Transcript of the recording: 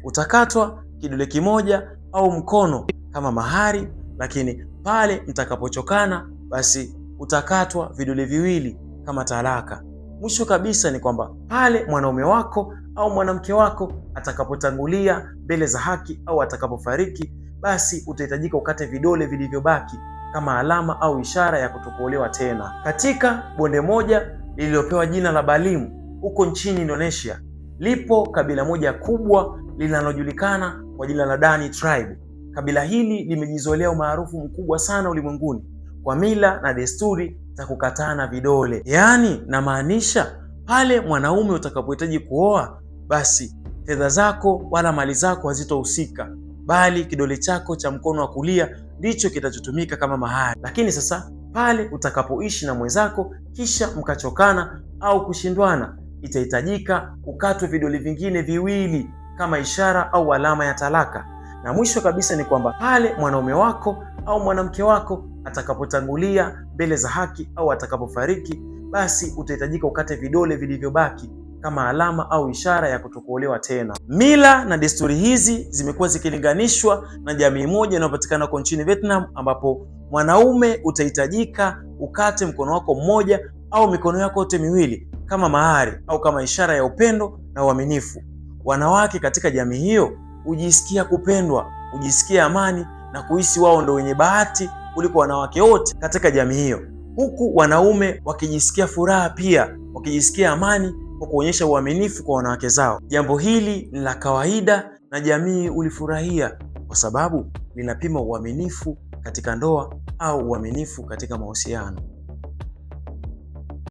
utakatwa kidole kimoja au mkono kama mahari, lakini pale mtakapochokana basi utakatwa vidole viwili kama talaka. Mwisho kabisa ni kwamba pale mwanaume wako au mwanamke wako atakapotangulia mbele za haki au atakapofariki, basi utahitajika ukate vidole vilivyobaki kama alama au ishara ya kutokuolewa tena. Katika bonde moja lililopewa jina la Balimu huko nchini Indonesia, lipo kabila moja kubwa linalojulikana kwa jina la Dani Tribe. Kabila hili limejizolea umaarufu mkubwa sana ulimwenguni kwa mila na desturi za kukatana vidole. Yaani namaanisha pale mwanaume utakapohitaji kuoa, basi fedha zako wala mali zako hazitohusika, bali kidole chako cha mkono wa kulia ndicho kitachotumika kama mahari. Lakini sasa pale utakapoishi na mwenzako kisha mkachokana au kushindwana, itahitajika ukatwe vidole vingine viwili kama ishara au alama ya talaka. Na mwisho kabisa ni kwamba pale mwanaume wako au mwanamke wako atakapotangulia mbele za haki au atakapofariki, basi utahitajika ukate vidole vilivyobaki kama alama au ishara ya kutokuolewa tena. Mila na desturi hizi zimekuwa zikilinganishwa na jamii moja inayopatikana huko nchini Vietnam, ambapo mwanaume utahitajika ukate mkono wako mmoja au mikono yako yote miwili kama mahari au kama ishara ya upendo na uaminifu. Wanawake katika jamii hiyo hujisikia kupendwa, hujisikia amani na kuhisi wao ndio wenye bahati kuliko wanawake wote katika jamii hiyo, huku wanaume wakijisikia furaha pia, wakijisikia amani kwa kuonyesha uaminifu kwa wanawake zao. Jambo hili ni la kawaida na jamii ulifurahia kwa sababu linapima uaminifu katika ndoa au uaminifu katika mahusiano.